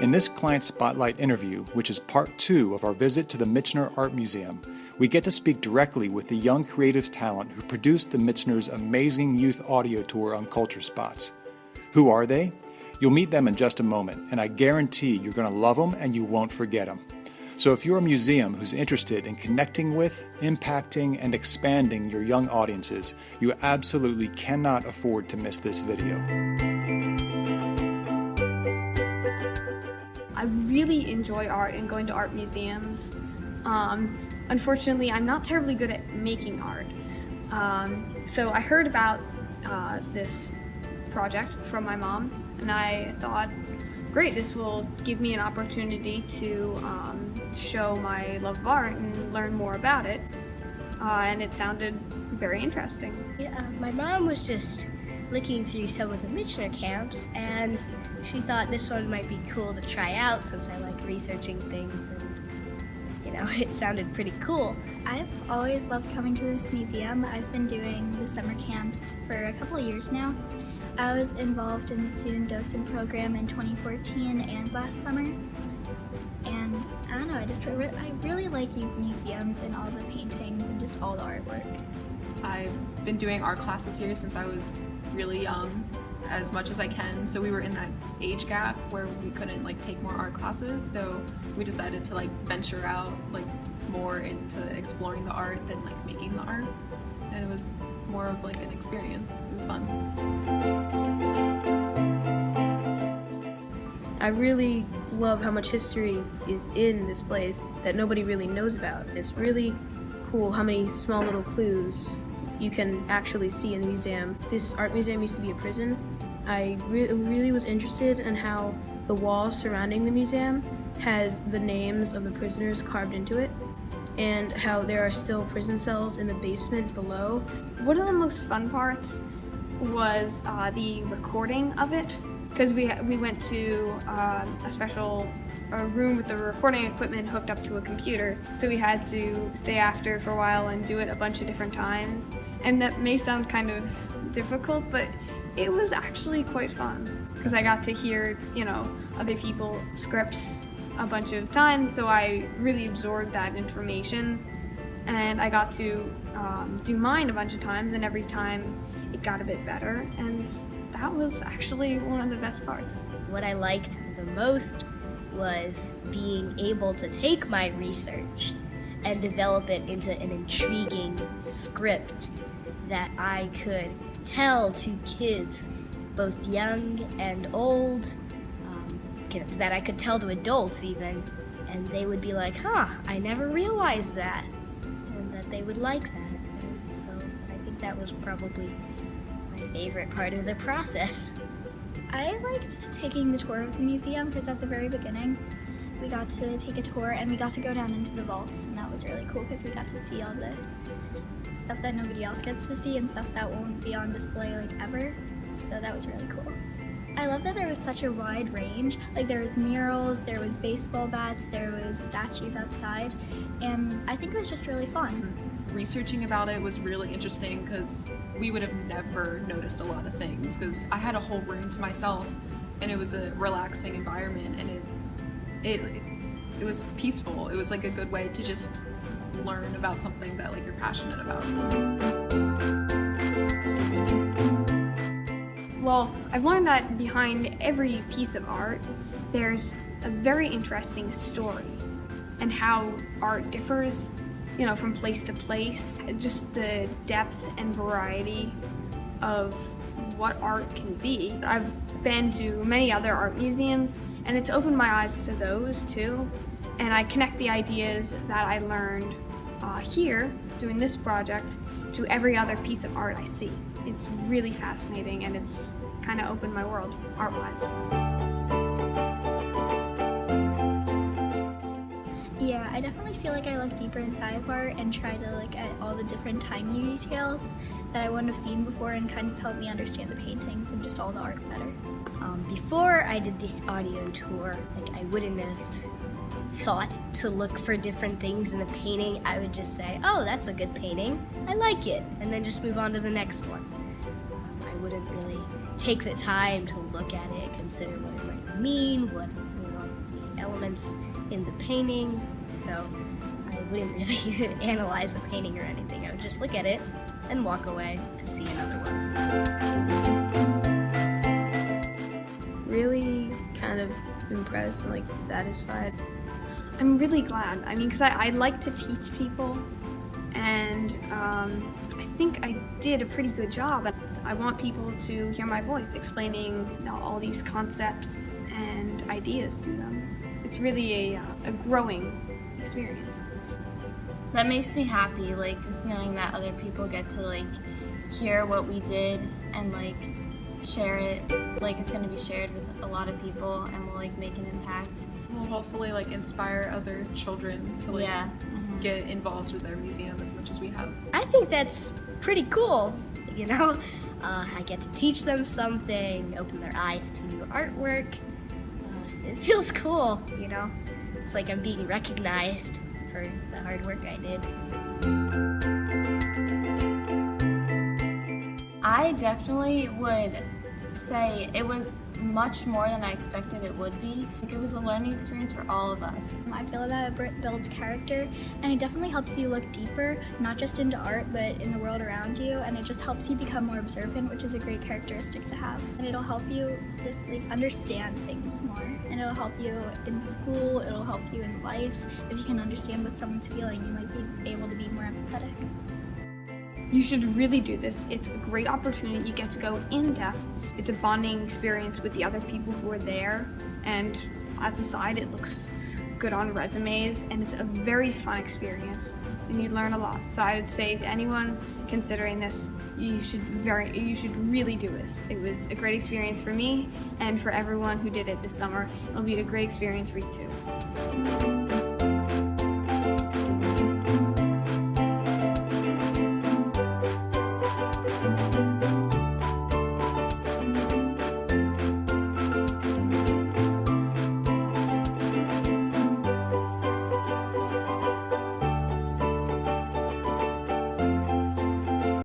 In this Client Spotlight interview, which is part 2 of our visit to the Michener Art Museum, we get to speak directly with the young creative talent who produced the Michener's amazing youth audio tour on CultureSpots. Who are they? You'll meet them in just a moment, and I guarantee you're going to love them and you won't forget them. So if you're a museum who's interested in connecting with, impacting, and expanding your young audiences, you absolutely cannot afford to miss this video. I really enjoy art and going to art museums. Unfortunately, I'm not terribly good at making art. So I heard about this project from my mom, and I thought, great, this will give me an opportunity to show my love of art and learn more about it. And it sounded very interesting. Yeah, my mom was just looking through some of the Michener camps, and she thought this one might be cool to try out since I like researching things, and it sounded pretty cool. I've always loved coming to this museum. I've been doing the summer camps for a couple of years now. I was involved in the student docent program in 2014 and last summer. And I don't know, I really like museums and all the paintings and just all the artwork. I've been doing art classes here since I was really young, as much as I can. So we were in that age gap where we couldn't take more art classes. So we decided to venture out more into exploring the art than making the art. And it was more of an experience. It was fun. I really love how much history is in this place that nobody really knows about. It's really cool how many small little clues you can actually see in the museum. This art museum used to be a prison. I really was interested in how the wall surrounding the museum has the names of the prisoners carved into it, and how there are still prison cells in the basement below. One of the most fun parts was the recording of it, because we went to a special room with the recording equipment hooked up to a computer, so we had to stay after for a while and do it a bunch of different times. And that may sound kind of difficult, but it was actually quite fun, because I got to hear, other people's scripts a bunch of times, so I really absorbed that information, and I got to do mine a bunch of times, and every time it got a bit better, and that was actually one of the best parts. What I liked the most was being able to take my research and develop it into an intriguing script that I could tell to kids, both young and old, that I could tell to adults even, and they would be like, I never realized that, and that they would like that. And so I think that was probably my favorite part of the process. I liked taking the tour of the museum because at the very beginning we got to take a tour and we got to go down into the vaults, and that was really cool because we got to see all the stuff that nobody else gets to see and stuff that won't be on display ever, so that was really cool. I love that there was such a wide range. There was murals, there was baseball bats, there was statues outside, and I think it was just really fun. Researching about it was really interesting because we would have never noticed a lot of things, because I had a whole room to myself and it was a relaxing environment, and it was peaceful. It was a good way to just learn about something that you're passionate about. Well, I've learned that behind every piece of art, there's a very interesting story, and how art differs, from place to place. Just the depth and variety of what art can be. I've been to many other art museums, and it's opened my eyes to those too, and I connect the ideas that I learned here, doing this project, to every other piece of art I see. It's really fascinating, and it's kind of opened my world, art-wise. Yeah, I definitely feel like I look deeper inside of art and try to look at all the different tiny details that I wouldn't have seen before, and kind of help me understand the paintings and just all the art better. Before I did this audio tour, I wouldn't have thought to look for different things in a painting. I would just say, oh, that's a good painting, I like it, and then just move on to the next one. I wouldn't really take the time to look at it, consider what it might mean, what elements in the painting, so I wouldn't really analyze the painting or anything. I would just look at it and walk away to see another one. Really kind of impressed and satisfied. I'm really glad. I mean, because I like to teach people, and I think I did a pretty good job. I want people to hear my voice explaining all these concepts and ideas to them. It's really a growing experience. That makes me happy, just knowing that other people get to hear what we did and share it. It's going to be shared with a lot of people and will make an impact. We'll hopefully inspire other children to get involved with our museum as much as we have. I think that's pretty cool, I get to teach them something, open their eyes to artwork. It feels cool, It's like I'm being recognized for the hard work I did. I definitely would say it was much more than I expected it would be. It was a learning experience for all of us. I feel that it builds character, and it definitely helps you look deeper, not just into art, but in the world around you, and it just helps you become more observant, which is a great characteristic to have. And it'll help you just understand things more, and it'll help you in school, it'll help you in life. If you can understand what someone's feeling, you might be able to be more empathetic. You should really do this. It's a great opportunity. You get to go in depth. It's a bonding experience with the other people who are there, and as a side, it looks good on resumes, and it's a very fun experience, and you learn a lot. So I would say to anyone considering this, you should really do this. It was a great experience for me, and for everyone who did it this summer, it'll be a great experience for you too.